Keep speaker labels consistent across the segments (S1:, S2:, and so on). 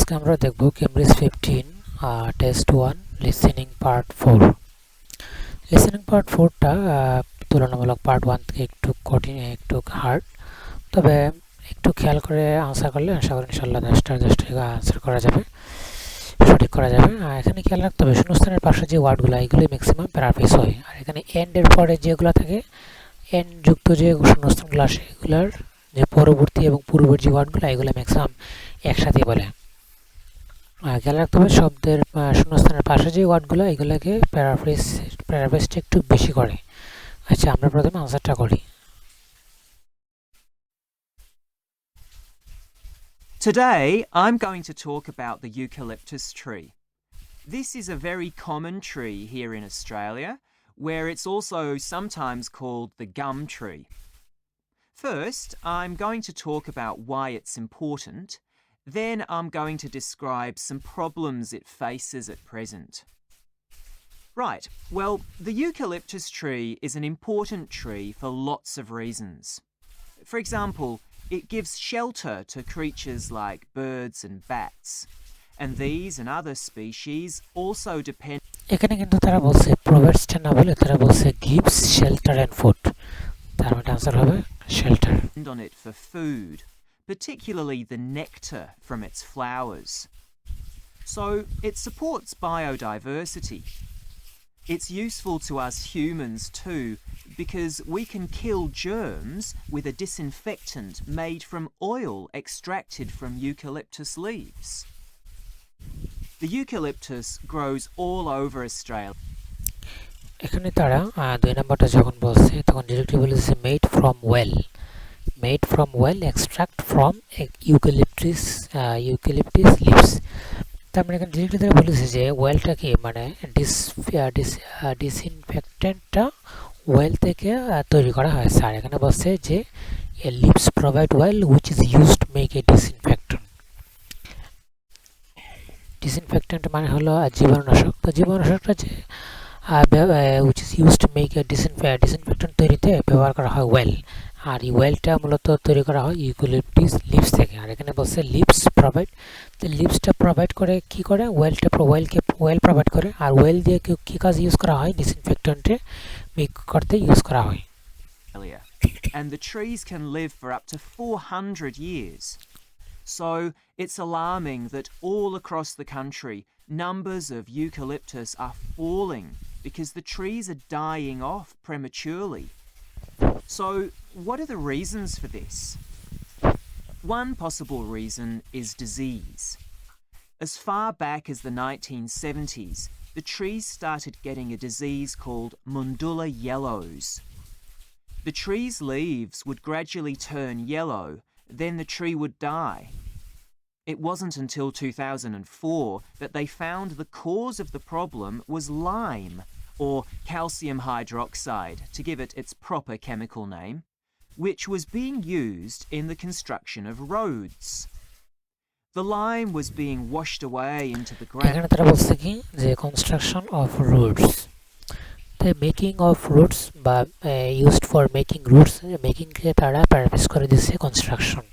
S1: আজকে আমরা দেখব Cambridge 15 test 1 listening part 4। Listening part 4টা তুলনামূলক পার্ট 1 থেকে একটু কঠিন, একটু হার্ড, তবে একটু খেয়াল করে আনসার করলে আশা করি ইনশাআল্লাহ 10টা আনসার করা যাবে, সঠিক করা যাবে। এখানে খেয়াল রাখতে হবে শূন্যস্থানের পাশে যে ওয়ার্ডগুলো এগুলো ম্যাক্সিমাম প্যারাফ্রেজ হয়, আর এখানে এন্ড এর পরে যেগুলো থাকে এন্ড যুক্ত যে শূন্যস্থানগুলো আসে এগুলার যে পরবর্তী এবং পূর্বের যে ওয়ার্ডগুলো এগুলো ম্যাক্সিমাম একসাথে বলে। খেয়াল রাখতে হবে শব্দের শূন্যস্থানের পাশে যে ওয়ার্ডগুলো এগুলোকে প্যারাফ্রেজটা একটু বেশি করে। আচ্ছা, আমরা প্রথমে আনসারটা করি।
S2: Today, I'm going to talk about the eucalyptus tree. This is a very common tree here in Australia, where it's also sometimes called the gum tree. First, I'm going to talk about why it's important. Then I'm going to describe some problems it faces at present. Right, well, the eucalyptus tree is an important tree for lots of reasons. For example, it gives shelter to creatures like birds and bats, and these and other species also depend
S1: এখানে কিন্তু তারা বলছে প্রোভাইডসটা না বলে তারা বলছে gives shelter and food, তার মানে আনসার হবে shelter.
S2: on it for food, particularly the nectar from its flowers. So it supports biodiversity. It's useful to us humans too, because we can kill germs with a disinfectant made from oil extracted from eucalyptus leaves. The eucalyptus grows all over Australia.
S1: এখানে তারা দুই নম্বরটা যখন বলছে তখন directly বলেছে made from oil extract from eucalyptus leaves. তার মানে এখানে ডিরেক্টলি তারা বলেছে যে ওয়েলটা কি মানে ডিসইনফেক্টেন্টটা ওয়েল থেকে তৈরি করা হয়েছে, আর এখানে বলছে যে leaves provide oil which is used make a disinfectant মানে হলো জীবাণুনাশক। তো জীবাণুনাশকটা যে which is used to make a disinfectant তৈরিতে ব্যবহার করা হয় ওয়েল, আর এই ওয়েলটা মূলত তৈরি করা হয় ইউক্যালিপটাস লিভস থেকে। আর এখানে বলছে লিভস প্রোভাইড, তো লিভসটা প্রোভাইড করে কি করে ওয়েল প্রোভাইড করে, আর ওয়েল দিয়ে কি কাজ ইউজ করা হয় ডিসইনফেক্টেন্টে মেক করতে ইউজ করা হয়।
S2: And the trees can live for up to 400 years. So it's alarming that all across the country numbers of eucalyptus are falling because the trees are dying off prematurely. So what are the reasons for this? One possible reason is disease. As far back as the 1970s, the trees started getting a disease called Mundula yellows. The tree's leaves would gradually turn yellow, then the tree would die. It wasn't until 2004 that they found the cause of the problem was lime, or calcium hydroxide, to give it its proper chemical name, which was being used in the construction of roads. The lime was being washed away into the ground.
S1: এখানে তারা বলছে কি যে construction of roads, the making of roads বা used for making roads, making কে তারা paraphrase করে দিয়েছে construction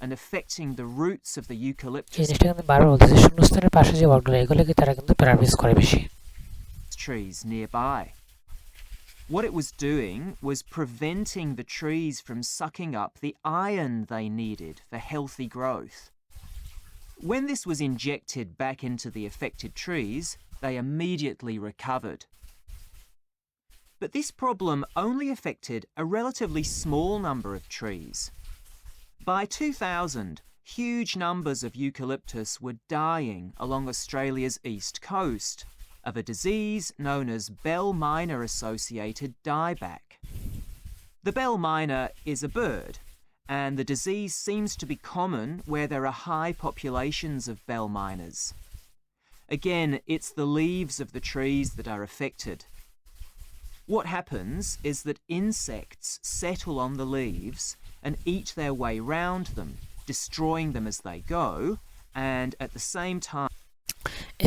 S2: and affecting the roots of the eucalyptus
S1: জিনিসটা কিন্তু বারবার বলতেছে শূন্যস্থানের পাশে যে ওয়ার্ডগুলো এগুলোকে তারা কিন্তু প্যারাফ্রেজ করে বেশি
S2: trees nearby. What it was doing was preventing the trees from sucking up the iron they needed for healthy growth. When this was injected back into the affected trees, they immediately recovered. But this problem only affected a relatively small number of trees. By 2000, huge numbers of eucalyptus were dying along Australia's east coast of a disease known as bell minor associated dieback. The bell minor is a bird, and the disease seems to be common where there are high populations of bell miners. Again, it's the leaves of the trees that are affected. What happens is that insects settle on the leaves and eat their way round them, destroying them as they go, and at the same time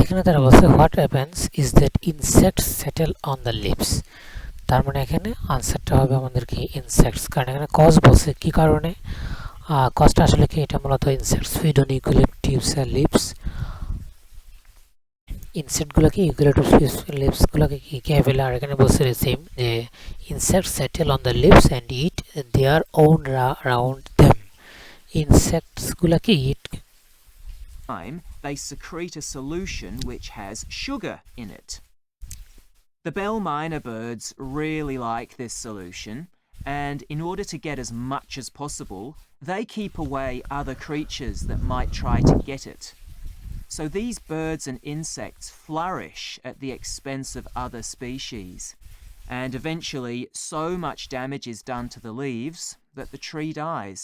S1: এখানে তারা বলছে what happens is that insects settle on the leaves, তার মানে এখানে আনসারটা হবে আমাদের কি ইনসেক্টস, কারণ এখানে কজ বলছে কি কারণে, কষ্ট আসলে কি, এটা মূলত insects feed on eucalyptus leaves. ইনসেক্টগুলোকে ইউক্যালিপটাস লিভসগুলোকে কি খেয়ে ফেলে। আর এখানে বলছে সেম যে insect settle on the leaves and eat their own round them. ইনসেক্টসগুলোকে eat
S2: time, they secrete a solution which has sugar in it. The bell miner birds really like this solution, and in order to get as much as possible, they keep away other creatures that might try to get it. So these birds and insects flourish at the expense of other species, and eventually so much damage is done to the leaves that the tree dies.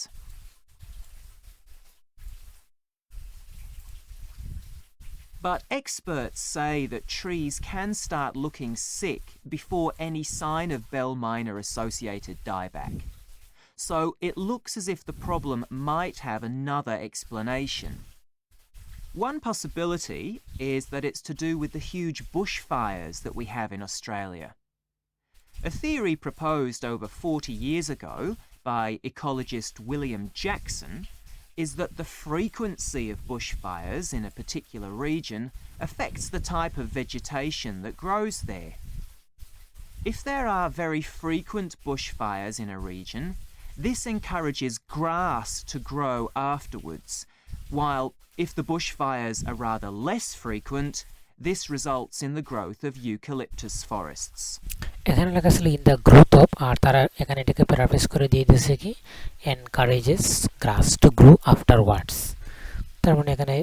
S2: But experts say that trees can start looking sick before any sign of bell miner associated dieback. So it looks as if the problem might have another explanation. One possibility is that it's to do with the huge bushfires that we have in Australia. A theory proposed over 40 years ago by ecologist William Jackson is that the frequency of bushfires in a particular region affects the type of vegetation that grows there. If there are very frequent bushfires in a region, this encourages grass to grow afterwards, while if the bushfires are rather less frequent, this results in the growth of eucalyptus forests.
S1: এখানে লেখা ছিল in the growth of, আর তারা এখানে এটাকে paraphrase করে দিয়ে দিয়েছে কি encourages glass to grow afterwards. তার মানে এখানে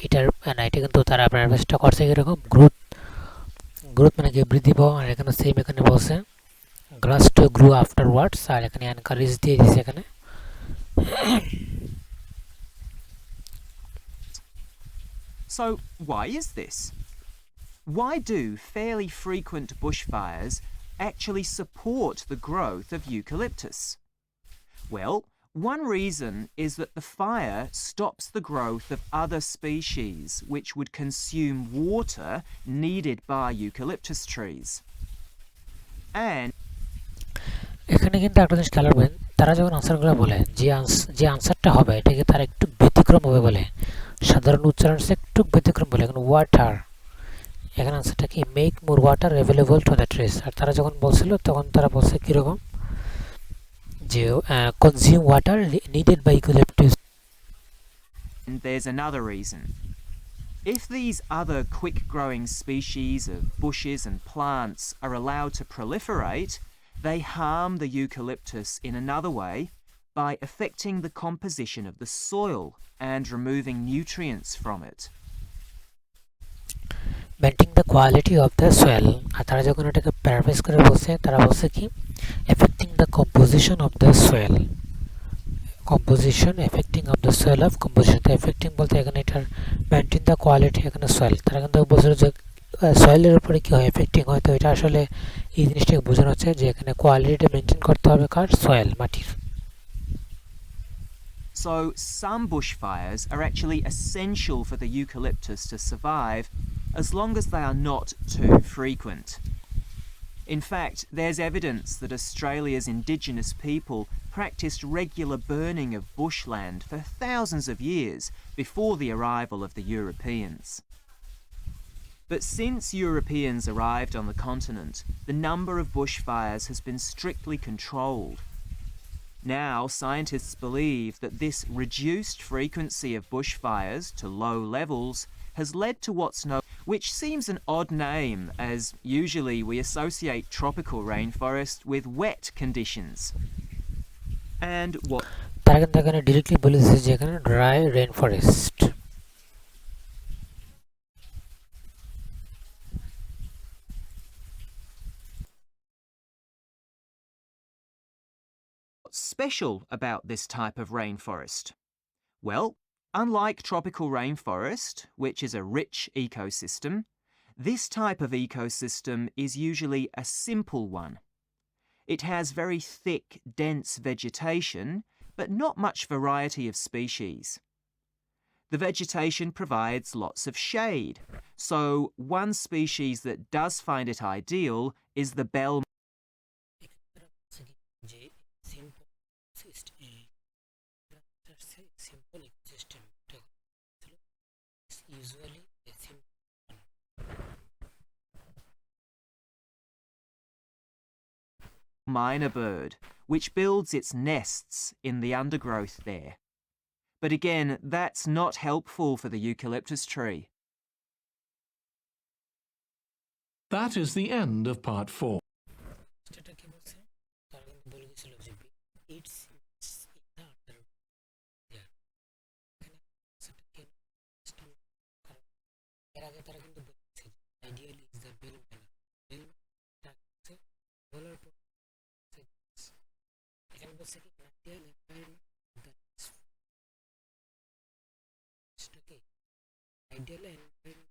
S1: এটার না, এটা কিন্তু তারা প্যারাফ্রেজটা করছে এরকম গ্রোথ, গ্রোথ মানে কি বৃদ্ধি পাওয়া। আর এখানে সেম এখানে বলছে গ্রাস টু গ্রো আফটারওয়ার্ডস, আর এখানে এনকারেজ দিয়ে দিয়েছে এখানে।
S2: So why is this? Why do fairly frequent bushfires actually support the growth of eucalyptus? Well, one reason is that the fire stops the growth of other species which would consume water needed by eucalyptus trees. And
S1: এখানে কিন্তু একটা জিনিস খেয়াল রাখবেন, তারা যখন আনসারগুলো বলে যে আনসারটা হবে এটাকে তারা একটু ব্যতিক্রম হবে বলে, সাধারণ উচ্চারণ সে একটু ব্যতিক্রম বলে। এখন ওয়াটার, এখানে আনসারটা কি make more water available to the trees. আর তারা যখন বলছিল তখন তারা বলছে কীরকম যে consume water needed by eucalyptus.
S2: there's another reason. If these other quick-growing species of bushes and plants are allowed to proliferate, they harm the eucalyptus in another way by affecting the composition of the soil and removing nutrients from it.
S1: Maintain the quality of the soil. আর তারা যখন এটাকে paraphrase করে বলছে, তারা বলছে কি affecting the composition of the soil. Composition affecting of the soil of composition. তো এফেক্টিং বলতে এখানে এটার মেইনটেইন দ্য কোয়ালিটি, এখানে সয়েল। তারা কিন্তু বলছিল যে সয়েলের উপরে কী হয়, এফেক্টিং হয়। তো এটা আসলে এই জিনিসটাকে বোঝানো হচ্ছে যে এখানে কোয়ালিটিটা মেনটেন করতে হবে কার, সয়েল, মাটির।
S2: So some bushfires are actually essential for the eucalyptus to survive as long as they are not too frequent. In fact, there's evidence that Australia's Indigenous people practiced regular burning of bushland for thousands of years before the arrival of the Europeans. But since Europeans arrived on the continent, the number of bushfires has been strictly controlled. Now, scientists believe that this reduced frequency of bushfires to low levels has led to what's known, which seems an odd name, as usually we associate tropical rainforest with wet conditions. And what
S1: তারা কিন্তু এখানে directly বলেছে যে এখানে dry rain forest.
S2: special about this type of rainforest? Well, unlike tropical rainforest, which is a rich ecosystem, this type of ecosystem is usually a simple one. It has very thick, dense vegetation, but not much variety of species. The vegetation provides lots of shade, so one species that does find it ideal is the bell. myna bird, which builds its nests in the undergrowth there. But again, that's not helpful for the eucalyptus tree.
S3: That is the end of part 4.
S1: ideal environment